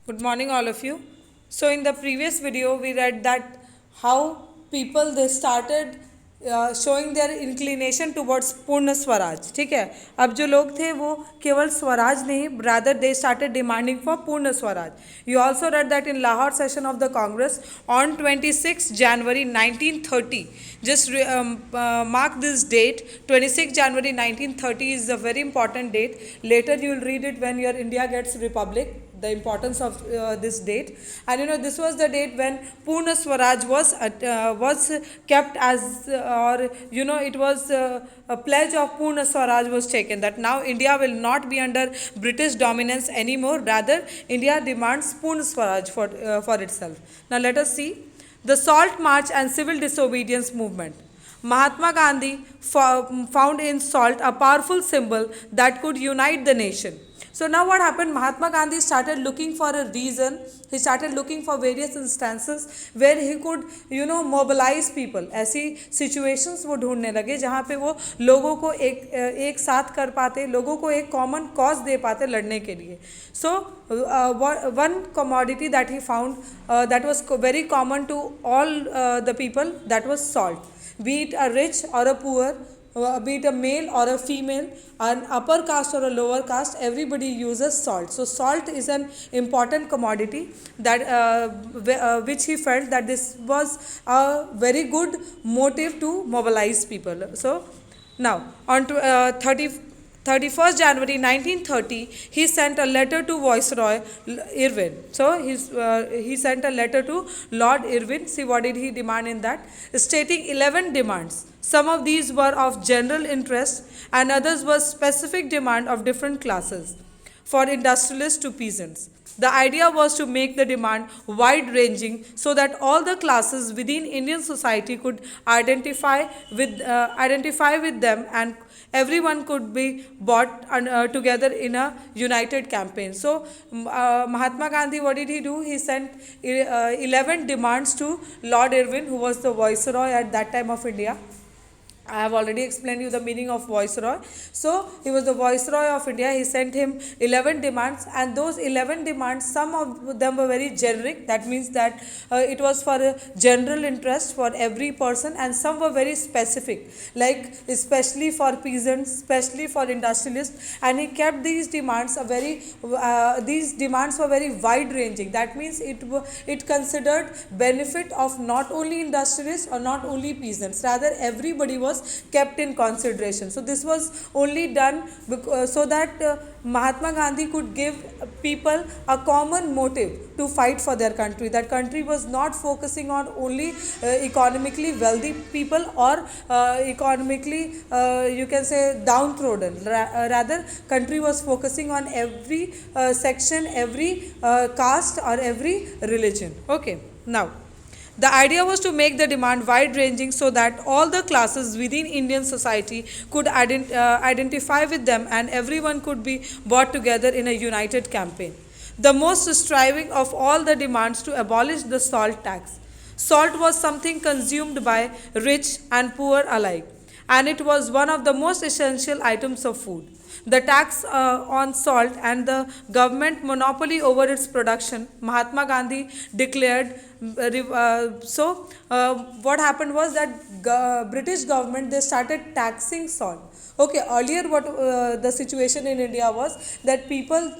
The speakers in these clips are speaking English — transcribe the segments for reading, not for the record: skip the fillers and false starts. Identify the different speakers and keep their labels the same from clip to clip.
Speaker 1: Good morning, all of you. So, in the previous video, we read that how people they started showing their inclination towards पूर्ण स्वराज. ठीक है, अब जो लोग थे वो केवल स्वराज नहीं, rather they started demanding for पूर्ण Swaraj. You also read that in Lahore session of the Congress on 26 January 1930. Just mark this date. 26 January 1930 is a very important date. Later you will read it when your India gets republic, the importance of this date. And this was the date when Purna Swaraj was kept as or it was a pledge of Purna Swaraj was taken, that now India will not be under British dominance anymore, rather India demands Purna Swaraj for itself. Now let us see the Salt March and Civil Disobedience Movement. Mahatma Gandhi found in salt a powerful symbol that could unite the nation. So now what happened? Mahatma Gandhi started looking for a reason. He started looking for various instances where he could, mobilize people. ऐसी situations वो ढूंढने लगे जहाँ पे वो लोगों को एक साथ कर पाते, लोगों को एक common cause दे पाते लड़ने के लिए. So one commodity that he found that was very common to all the people, that was salt. Be it a rich or a poor, be it a male or a female, an upper caste or a lower caste, everybody uses salt. So salt is an important commodity that which he felt that this was a very good motive to mobilize people. So now on to 31st January 1930, he sent a letter to Viceroy Irwin. So he sent a letter to Lord Irwin. See what did he demand in that? Stating 11 demands. Some of these were of general interest and others were specific demand of different classes, for industrialists to peasants. The idea was to make the demand wide ranging so that all the classes within Indian society could identify with them, and everyone could be brought together in a united campaign. So Mahatma Gandhi, what did he do? He sent 11 demands to Lord Irwin, who was the viceroy at that time of India. I have already explained you the meaning of viceroy. So he was the viceroy of India. He sent him 11 demands, and those 11 demands, some of them were very generic. That means that it was for a general interest for every person, and some were very specific, like especially for peasants, especially for industrialists. And he kept these demands these demands were very wide ranging. That means it considered benefit of not only industrialists or not only peasants, rather everybody was kept in consideration. So this was only done so that Mahatma Gandhi could give people a common motive to fight for their country. That country was not focusing on only economically wealthy people or economically you can say downtrodden. Rather, country was focusing on every section, every caste or every religion. Okay, now the idea was to make the demand wide ranging so that all the classes within Indian society could identify with them, and everyone could be brought together in a united campaign. The most striving of all the demands to abolish the salt tax. Salt was something consumed by rich and poor alike, and it was one of the most essential items of food. The tax on salt and the government monopoly over its production, Mahatma Gandhi declared. What happened was that British government, they started taxing salt. Okay, earlier what the situation in India was that people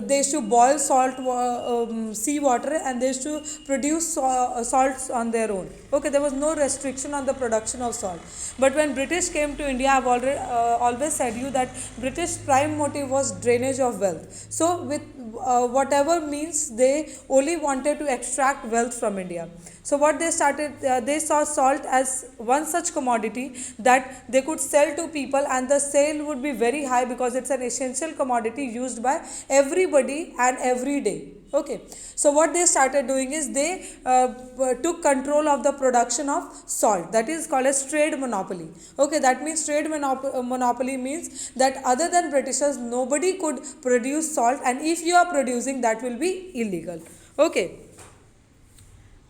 Speaker 1: they used to boil sea water, and they used to produce salts on their own. Okay, there was no restriction on the production of salt. But when British came to India, I have already always said you that British prime motive was drainage of wealth. So with whatever means, they only wanted to extract wealth from India. So what they started, they saw salt as one such commodity that they could sell to people, and the sale would be very high because it's an essential commodity used by everybody and every day. Okay, so what they started doing is they took control of the production of salt. That is called as trade monopoly. Okay, that means trade monopoly means that other than Britishers, nobody could produce salt, and if you are producing, that will be illegal. Okay,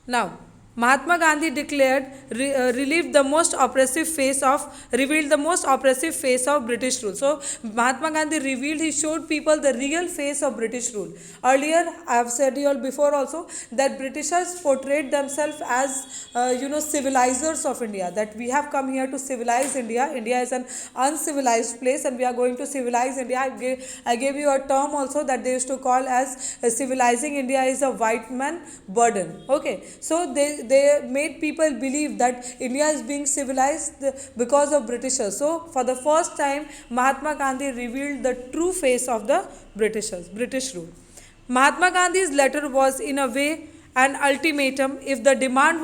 Speaker 1: now Mahatma Gandhi declared, relieved the most oppressive face of, revealed the most oppressive face of British rule. So Mahatma Gandhi revealed, he showed people the real face of British rule. Earlier, I have said you all before also that Britishers portrayed themselves as, civilizers of India. That we have come here to civilize India. India is an uncivilized place, and we are going to civilize India. I gave you a term also that they used to call as civilizing India is a white man burden. Okay, so they made people believe that India is being civilized because of Britishers. So for the first time, Mahatma Gandhi revealed the true face of the British rule. Mahatma Gandhi's letter was in a way an ultimatum. If the demand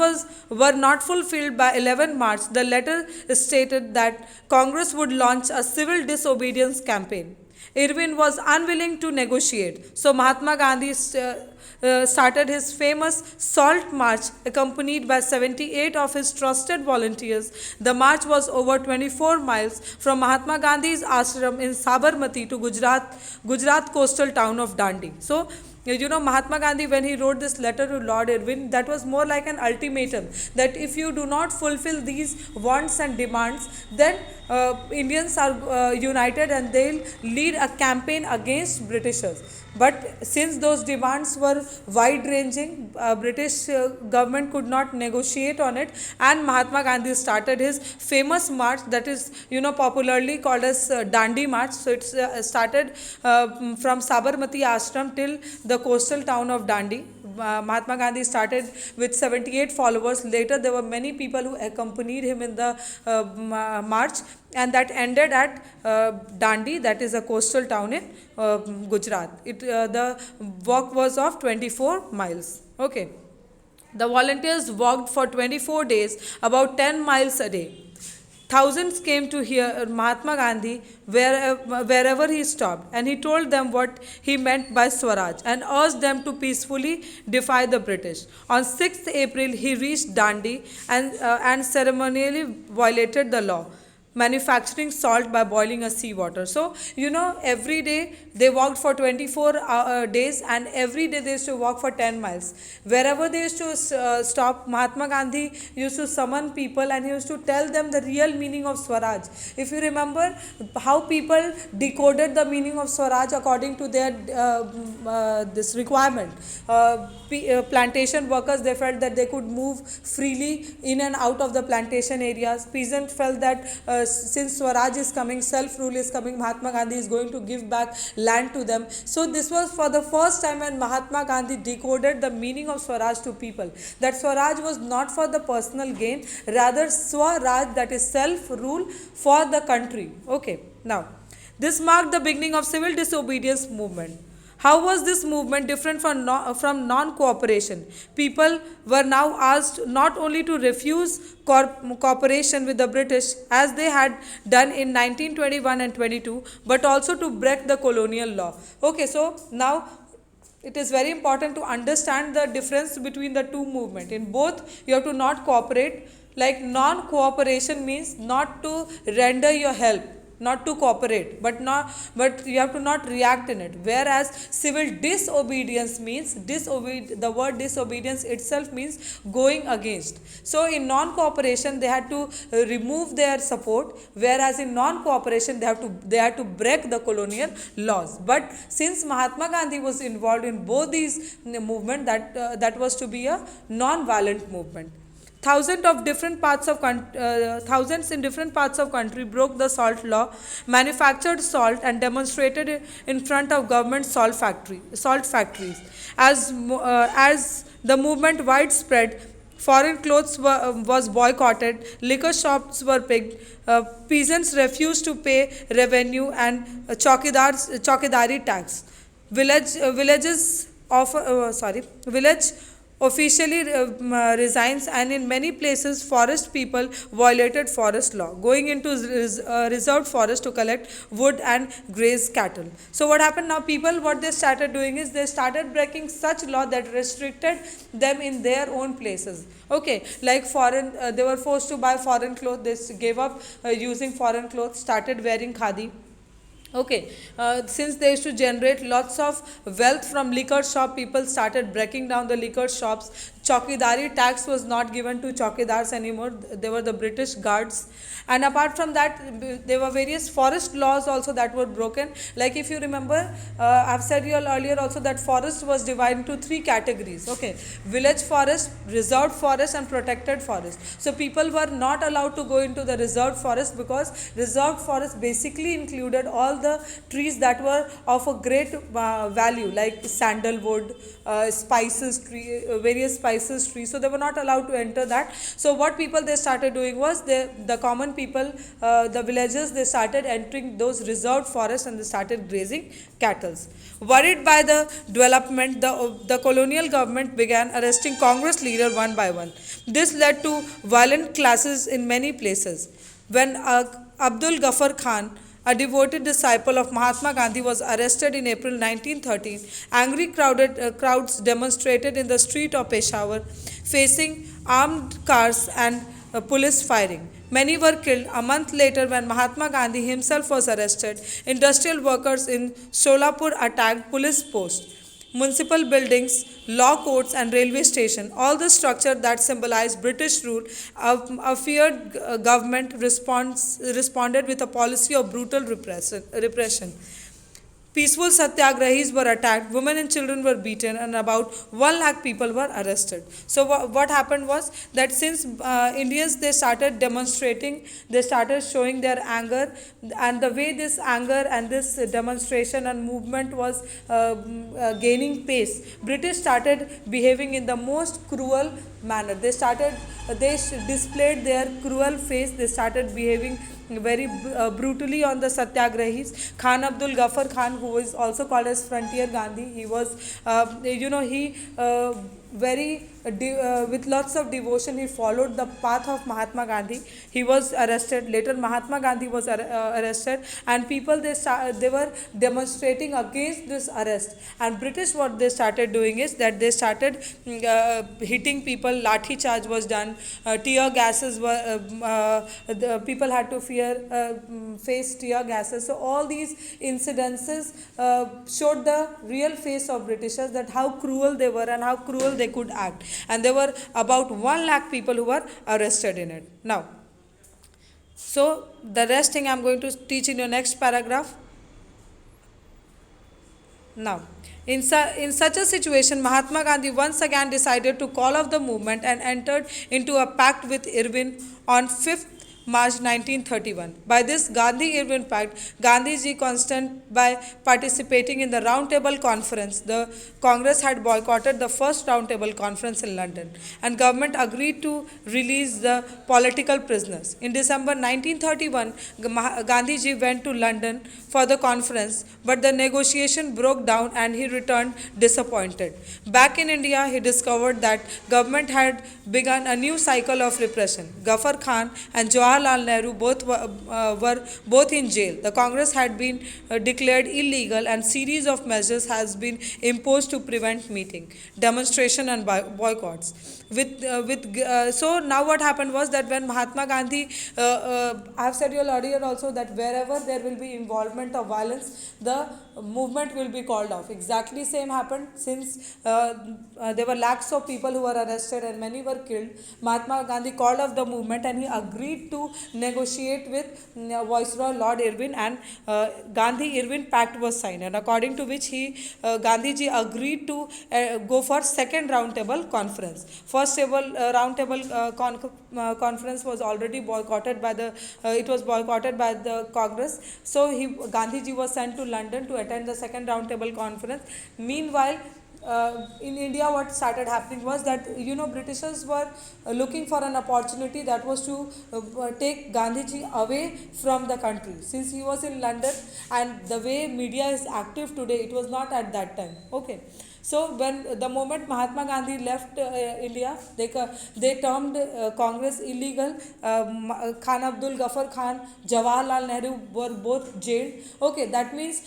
Speaker 1: were not fulfilled by 11 March, the letter stated that Congress would launch a civil disobedience campaign. Irwin was unwilling to negotiate, so Mahatma Gandhi started his famous Salt March, accompanied by 78 of his trusted volunteers. The march was over 24 miles from Mahatma Gandhi's ashram in Sabarmati to Gujarat coastal town of Dandi. So, Mahatma Gandhi, when he wrote this letter to Lord Irwin, that was more like an ultimatum that if you do not fulfill these wants and demands, then Indians are united and they'll lead a campaign against Britishers. But since those demands were wide ranging, British government could not negotiate on it, and Mahatma Gandhi started his famous march that is popularly called as Dandi March. So it's started from Sabarmati Ashram till the coastal town of Dandi. Mahatma Gandhi started with 78 followers. Later there were many people who accompanied him in the march, and that ended at Dandi, that is a coastal town in Gujarat. The walk was of 24 miles. Okay. The volunteers walked for 24 days, about 10 miles a day. Thousands came to hear Mahatma Gandhi wherever he stopped, and he told them what he meant by Swaraj and urged them to peacefully defy the British. On 6th April, he reached Dandi and ceremonially violated the law, manufacturing salt by boiling a seawater. So, every day they walked for 24 days, and every day they used to walk for 10 miles. Wherever they used to stop, Mahatma Gandhi used to summon people and he used to tell them the real meaning of Swaraj. If you remember how people decoded the meaning of Swaraj according to their this requirement. Plantation workers, they felt that they could move freely in and out of the plantation areas. Peasants felt that since Swaraj is coming, self-rule is coming, Mahatma Gandhi is going to give back land to them. So this was for the first time when Mahatma Gandhi decoded the meaning of Swaraj to people. That Swaraj was not for the personal gain, rather Swaraj, that is self-rule for the country. Okay, now this marked the beginning of civil disobedience movement. How was this movement different from non-cooperation? People were now asked not only to refuse cooperation with the British as they had done in 1921 and 22, but also to break the colonial law. Okay, so now it is very important to understand the difference between the two movements. In both, you have to not cooperate. Like non-cooperation means not to render your help, not to cooperate, but you have to not react in it. Whereas civil disobedience means the word disobedience itself means going against. So in non-cooperation they had to remove their support, whereas in non-cooperation they had to break the colonial laws. But since Mahatma Gandhi was involved in both these movement, that was to be a non-violent movement. Thousands in different parts of country broke the salt law, manufactured salt, and demonstrated in front of government salt factories. As the movement widespread, foreign clothes was boycotted, liquor shops were picked, peasants refused to pay revenue and chowkidari tax. Village officially resigns, and in many places forest people violated forest law, going into reserved forest to collect wood and graze cattle. So what happened now? People, what they started doing is they started breaking such law that restricted them in their own places. Okay, like they were forced to buy foreign clothes. They gave up using foreign clothes, started wearing khadi. Okay, since they used to generate lots of wealth from liquor shop, people started breaking down the liquor shops, Chaukidari tax was not given to chaukidars anymore. They were the British guards. And apart from that, there were various forest laws also that were broken. Like if you remember, I've said you all earlier also that forest was divided into three categories. Okay, village forest, reserved forest, and protected forest. So people were not allowed to go into the reserved forest because reserved forest basically included all the trees that were of a great value, like sandalwood, spices tree, various spices trees. So they were not allowed to enter that. So what people they started doing was the common people, the villagers, they started entering those reserved forests and they started grazing cattle. Worried by the development, the colonial government began arresting Congress leaders one by one. This led to violent clashes in many places. When Abdul Ghaffar Khan, a devoted disciple of Mahatma Gandhi, was arrested in April 1913, angry crowds demonstrated in the street of Peshawar, facing armed cars and police firing. Many were killed. A month later, when Mahatma Gandhi himself was arrested, industrial workers in Solapur attacked police posts, municipal buildings, law courts, and railway station, all the structure that symbolized British rule. A feared government responded with a policy of brutal repression. Peaceful satyagrahis were attacked, women and children were beaten, and about 1 lakh people were arrested. So what happened was that since Indians they started demonstrating, they started showing their anger, and the way this anger and this demonstration and movement was gaining pace, British started behaving in the most cruel manner. They displayed their cruel face. They started behaving very brutally on the satyagrahis. Khan Abdul Ghaffar Khan, who is also called as Frontier Gandhi, he was, he very with lots of devotion he followed the path of Mahatma Gandhi. He was arrested. Later Mahatma Gandhi was arrested, and people they were demonstrating against this arrest. And British, what they started doing is that they started hitting people. Lathi charge was done. Tear gases were the people had to face tear gases. So all these incidences showed the real face of Britishers, that how cruel they were and how cruel they could act. And there were about 1 lakh people who were arrested in it. Now, so the rest thing I'm going to teach in your next paragraph. Now, in such a situation, Mahatma Gandhi once again decided to call off the movement and entered into a pact with Irwin on 5th March 1931. By this Gandhi-Irwin Pact, Gandhiji constant by participating in the Round Table Conference. The Congress had boycotted the first Round Table Conference in London, and government agreed to release the political prisoners. In December 1931, Gandhiji went to London for the conference, but the negotiation broke down and he returned disappointed. Back in India, he discovered that government had begun a new cycle of repression. Ghaffar Khan and Jawaharlal Nehru were both in jail. The Congress had been declared illegal, and series of measures has been imposed to prevent meeting, demonstration, and boycotts. So now what happened was that when Mahatma Gandhi, I have said you earlier also that wherever there will be involvement of violence, the movement will be called off. Exactly same happened since there were lakhs of people who were arrested and many were killed. Mahatma Gandhi called off the movement and he agreed to negotiate with Viceroy Lord Irwin, and Gandhi-Irwin Pact was signed, and according to which Gandhiji agreed to go for second round table conference. First round table conference was already boycotted by the Congress. So Gandhiji was sent to London to attend the second round table conference. Meanwhile, in India, what started happening was that Britishers were looking for an opportunity, that was to take Gandhiji away from the country, since he was in London, and the way media is active today, it was not at that time. Okay. So when the moment Mahatma Gandhi left India, they termed Congress illegal. Khan Abdul Ghaffar Khan, Jawaharlal Nehru were both jailed. Okay, that means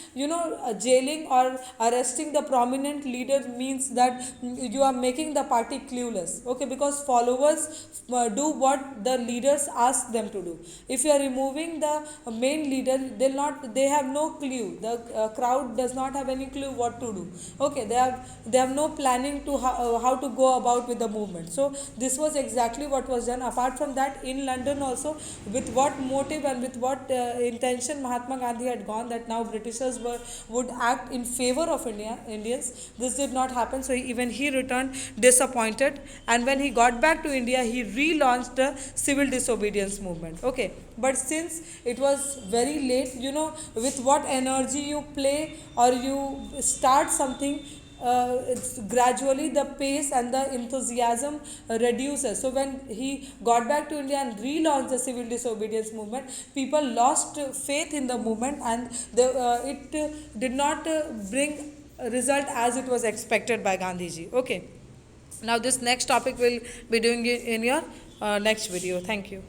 Speaker 1: jailing or arresting the prominent leader means that you are making the party clueless. Okay, because followers do what the leaders ask them to do. If you are removing the main leader, they have no clue. The crowd does not have any clue what to do. Okay, they have have no planning to how to go about with the movement. So this was exactly what was done. Apart from that, in London also, with what motive and with what intention Mahatma Gandhi had gone, that now Britishers would act in favor of Indians. This did not happen. So even he returned disappointed, and when he got back to India, he relaunched the civil disobedience movement. Okay, but since it was very late, with what energy you play or you start something, it's gradually the pace and the enthusiasm reduces. So when he got back to India and relaunched the civil disobedience movement, people lost faith in the movement, and it did not bring a result as it was expected by Gandhiji. Okay, now this next topic will be doing in your next video. Thank you.